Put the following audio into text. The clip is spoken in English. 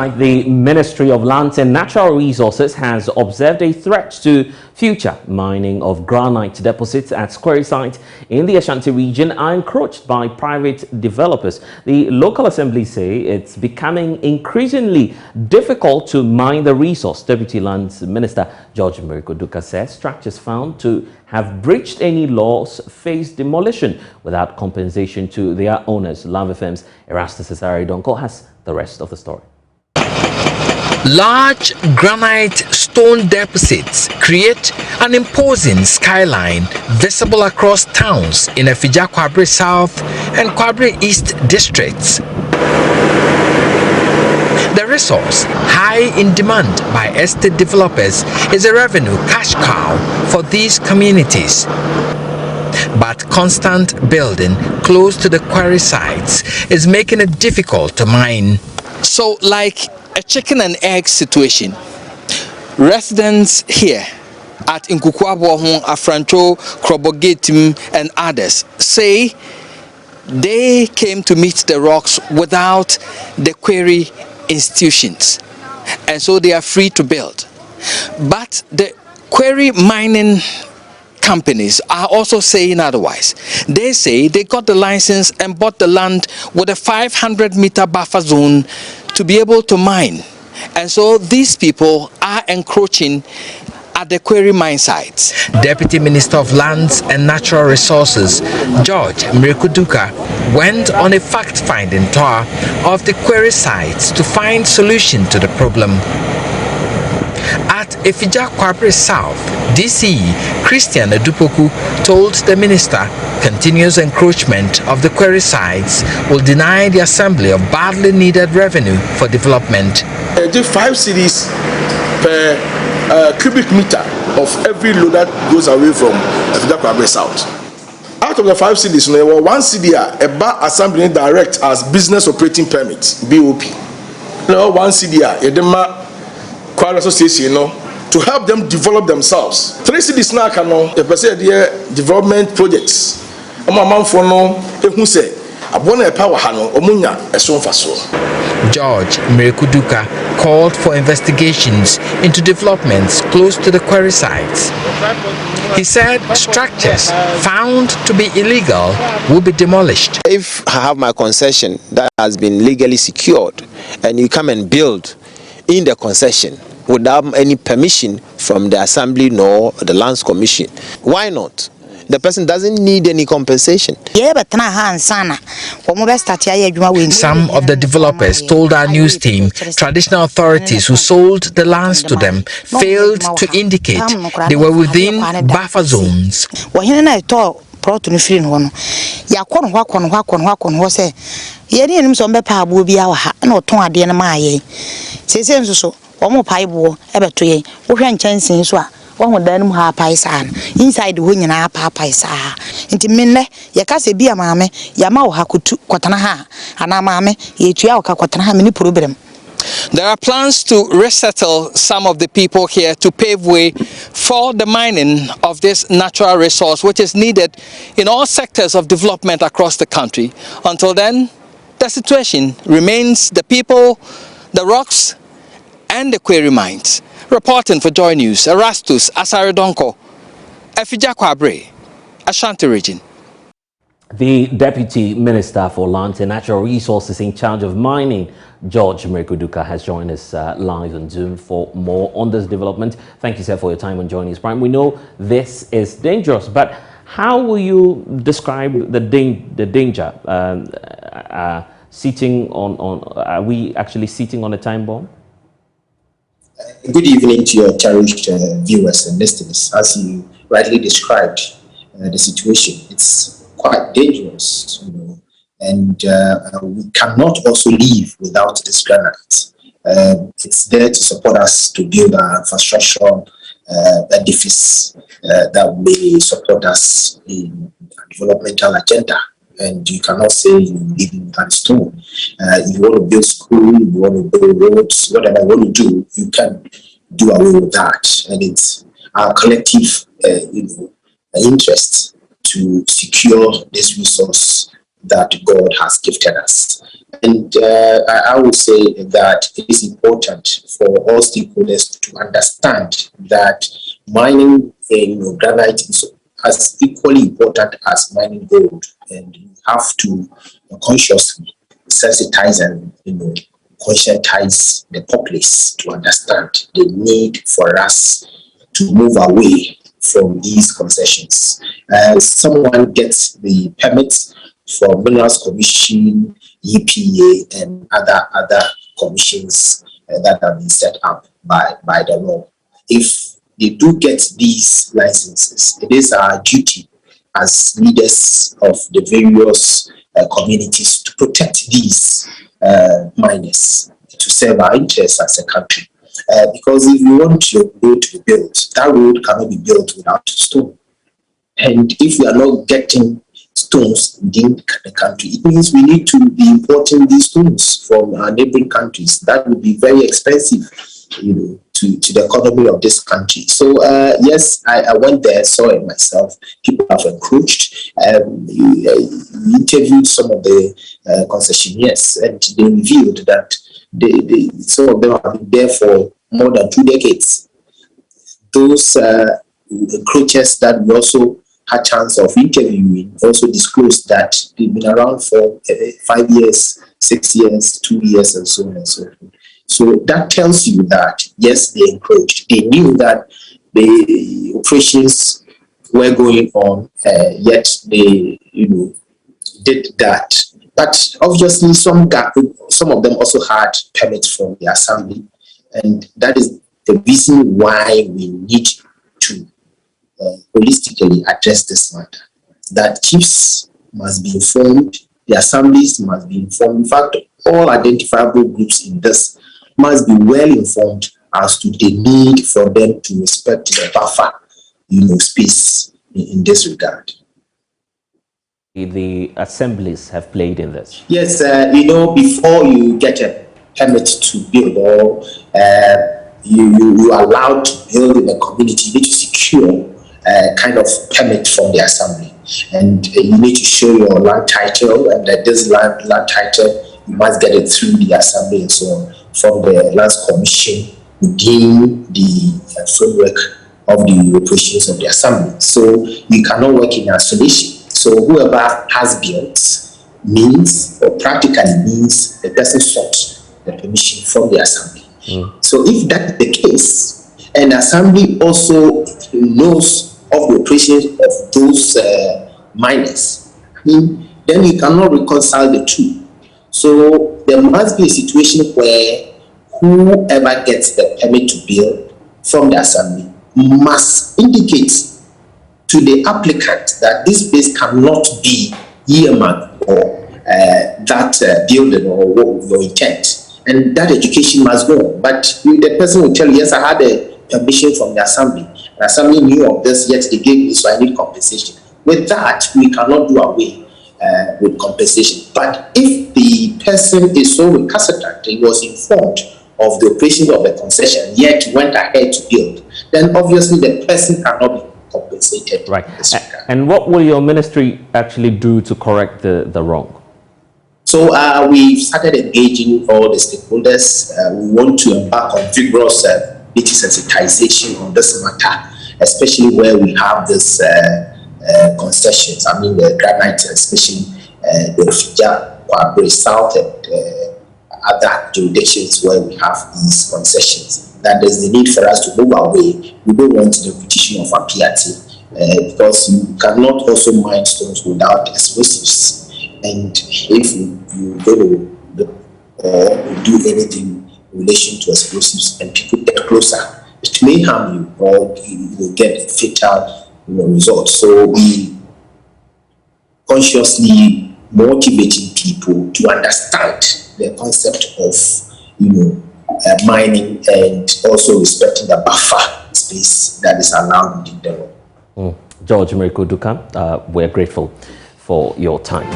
The Ministry of Lands and Natural Resources has observed a threat to future mining of granite deposits at quarry sites in the Ashanti region are encroached by private developers. The local assembly say it's becoming increasingly difficult to mine the resource. Deputy Lands Minister George Merikoduka says structures found to have breached any laws face demolition without compensation to their owners. Love FM's Erastus Cesare Donko has the rest of the story. Large granite stone deposits create an imposing skyline visible across towns in Efija Kwabre South and Kwabre East districts. The resource, high in demand by estate developers, is a revenue cash cow for these communities. But constant building close to the quarry sites is making it difficult to mine. So, like a chicken and egg situation, residents here at Nkukwabo, Afrancho, Krobogetim, and others say they came to meet the rocks without the quarry institutions, and so they are free to build. But the quarry mining companies are also saying otherwise. They say they got the license and bought the land with a 500-meter buffer zone to be able to mine, and so these people are encroaching at the quarry mine sites. Deputy Minister of Lands and Natural Resources George Merikoduka went on a fact-finding tour of the quarry sites to find solution to the problem. At Efija Kwabre South, DC Christian Edupoku told the minister continuous encroachment of the quarry sites will deny the assembly of badly needed revenue for development. The 5 cities per cubic meter of every load that goes away from Efija Kwabre South. Out of the 5 cities, there were 1 city a bar assembly direct as business operating permit (BOP). Now 1 city Quarry Association, to help them develop themselves. 3 cities now can development projects. George Merikoduka called for investigations into developments close to the quarry sites. He said structures found to be illegal will be demolished. If I have my concession that has been legally secured and you come and build in the concession without any permission from the assembly nor the lands commission, why not? The person doesn't need any compensation. Some of the developers told our news team traditional authorities who sold the lands to them failed to indicate they were within buffer zones. Inside the winning our papaisa. Into minle, Yakase be a mamma, Yamao Hakutu, Quatanaha, and a mamma, Yetiaka Quatanaha mini problem. There are plans to resettle some of the people here to pave way for the mining of this natural resource, which is needed in all sectors of development across the country. Until then, the situation remains the people, the rocks, and the quarry mines. Reporting for Joy News, Erastus Cesare Donko, Efija Kwabre, Ashanti region. The Deputy Minister for Lands and Natural Resources in charge of mining, George Merikoduka, has joined us live on Zoom for more on this development. Thank you, sir, for your time on Joining Us Prime. We know this is dangerous, but how will you describe the danger? Sitting on, are we actually sitting on a time bomb? Good evening to your cherished viewers and listeners. As you rightly described the situation, it's quite dangerous, and we cannot also live without this granite. It's there to support us to build our infrastructure edifice that may support us in our developmental agenda. And you cannot say you live in that stone. You want to build school, you want to build roads, whatever you want to do, you can do away with that. And it's our collective, interest to secure this resource that God has gifted us. And I would say that it is important for all stakeholders to understand that mining granite is as equally important as mining gold, and you have to consciously sensitize and conscientize the populace to understand the need for us to move away from these concessions. Someone gets the permits from Minerals Commission, EPA, and other commissions that have been set up by the law. If they do get these licenses, it is our duty as leaders of the various communities to protect these miners, to serve our interests as a country. Because if you want your road to be built, that road cannot be built without stone. And if we are not getting stones within the country, it means we need to be importing these stones from our neighboring countries. That would be very expensive, to the economy of this country. So yes, I went there, saw it myself. People have encroached. We interviewed some of the concessionaires, and they revealed that some of them have been there for more than 2 decades. Those encroachers that we also had chance of interviewing also disclosed that they've been around for 5 years, 6 years, 2 years, and so on and so forth. So that tells you that yes, they encroached. They knew that the operations were going on, yet they did that. But obviously, some of them also had permits from the assembly, and that is the reason why we need to holistically address this matter. That chiefs must be informed, the assemblies must be informed. In fact, all identifiable groups in this must be well informed as to the need for them to respect the buffer, space in this regard. The assemblies have played in this? Yes, before you get a permit to build, or you are allowed to build in a community, you need to secure a kind of permit from the assembly. And you need to show your land title, and that this land title, you must get it through the assembly and so on, from the Lands Commission within the framework of the operations of the assembly. So you cannot work in isolation. So whoever has built means, or practically means, the person sought the permission from the assembly. So if that's the case, and the assembly also knows of the operations of those miners, then you cannot reconcile the two. So there must be a situation where whoever gets the permit to build from the assembly must indicate to the applicant that this place cannot be earmarked or that building or your intent, and that education must go on. But the person will tell you, yes, I had a permission from the assembly. The assembly knew of this, yet they gave me, so I need compensation. With that, we cannot do away with compensation. But if the person is so recalcitrant, he was informed of the operation of the concession, yet went ahead to build, then obviously the person cannot be compensated. Right. And what will your ministry actually do to correct the wrong? So we've started engaging all the stakeholders. We want to embark on vigorous sensitization on this matter, especially where we have this concessions. I mean, the granite, especially the Fija, Kwabri South, and other jurisdictions where we have these concessions. That there's the need for us to move away. We don't want the repetition of a PRT, because you cannot also mine stones without explosives. And if you go to or do anything in relation to explosives and people get closer, it may harm you, or you will get fatal results. So we consciously motivating people to understand the concept of mining, and also respecting the buffer space that is allowed within the law. George Miracle Duka, we're grateful for your time.